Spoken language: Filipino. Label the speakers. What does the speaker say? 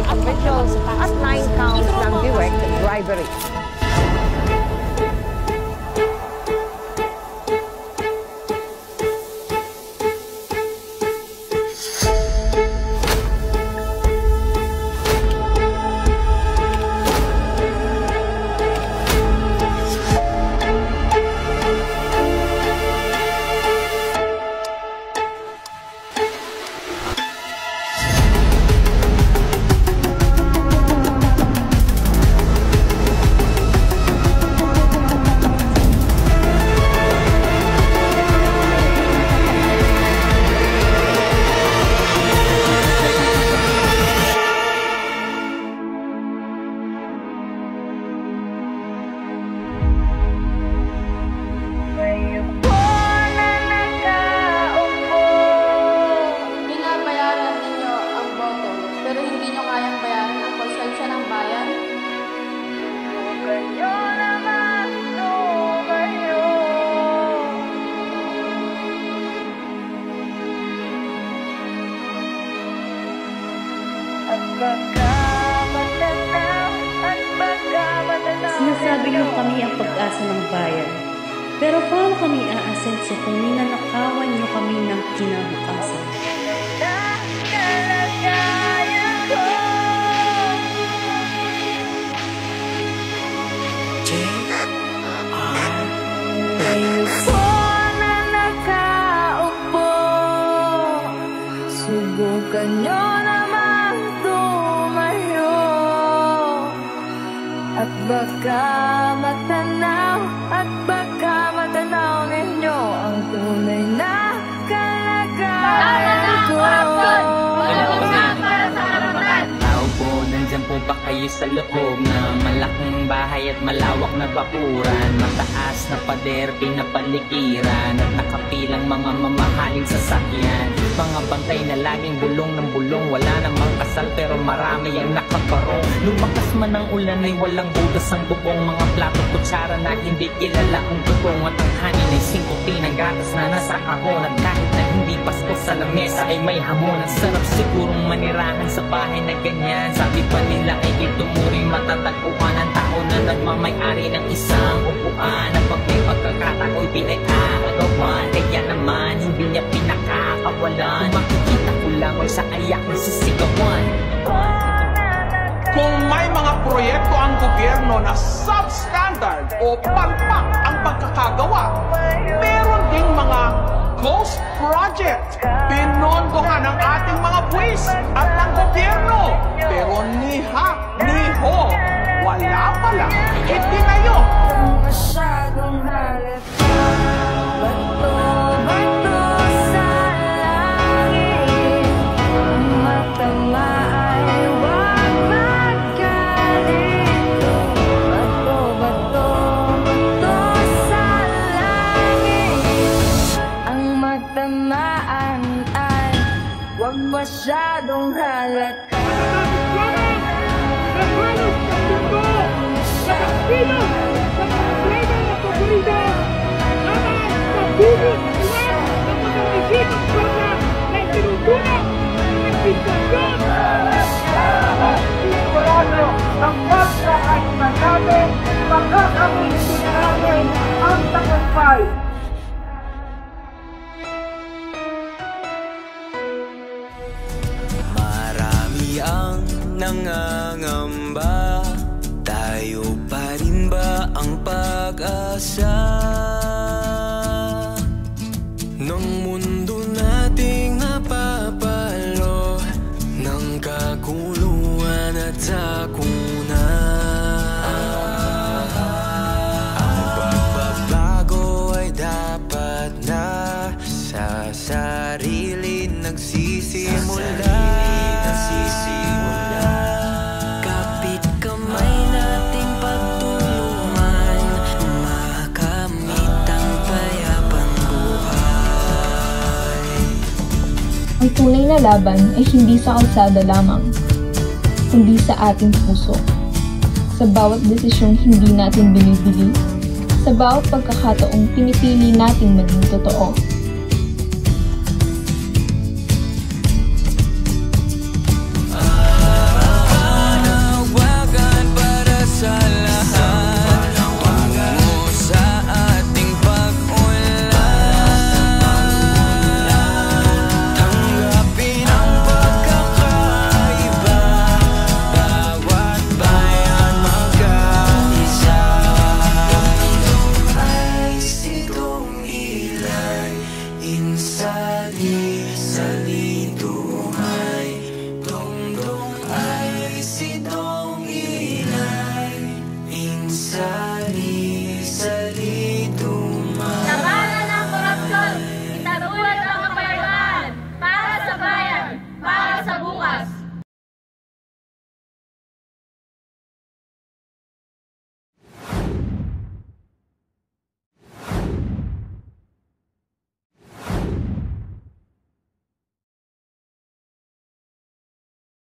Speaker 1: Officials at 9 counts ng direct bribery.
Speaker 2: Sinasabi niyo kami ang pag-asa ng bayan. Pero paano kami aasenso kung ninanakawan niyo kami ng kinabukasan?
Speaker 3: Subukan nyo naman tumayo at baka matanaw ninyo ang tunay na kalagayan ko.
Speaker 4: Tao po, nandyan po ba kayo sa loob na malaking bahay at malawak na bakuran? Mataas na pader, pinapaligiran at nakapilang mga mamahaling sasakyan. Mga bantay na laging bulong ng bulong, wala namang kasal pero marami ang nakaparong. Lumakas man ang ulan ay walang bugas ang bubong, mga plato kutsara na hindi kilala ang dugong. At ang hanin ay 5 ng gatas na nasa kahon, at kahit na hindi pasko sa lamesa ay may hamon. Ang sarap sigurong manirahan sa bahay na ganyan. Sabi pa nila ay ituturing matatagpuan ang tao na nagmamay-ari ng isang upuan, na pag may pagkakatao'y pinag-aagawan. Kaya naman hindi niya pinakakawalan, kung makikita ko lamang sa ayak na sisigawan.
Speaker 5: Kung may mga proyekto ang gobyerno na substandard o palpak ang pagkakagawa, meron ding mga ghost project. Pinondohan ng ating mga buwis at ng gobyerno. Pero niho, wala pala itinayo.
Speaker 3: Masyadong halata, bato sa langit. Ang matama ay huwag magkalito. Bato sa langit. Ang magtamaan ay huwag masyadong halata.
Speaker 5: Ang pagkakainan natin, makakamitin natin ang tagumpay.
Speaker 6: Marami ang nangangamba, tayo pa rin ba ang pag-asa ng mundo nating napapalo ng kaguluhan at sakuna? Ang pagbabago ay dapat na sa sarili nagsisimula. Kapit kamay nating pagtulungan, makamit ang payapang buhay.
Speaker 7: Ang tunay na laban ay hindi sa kalsada lamang, kundi sa ating puso. Sa bawat desisyong hindi natin binibili, sa bawat pagkakataong pinipili nating maging totoo.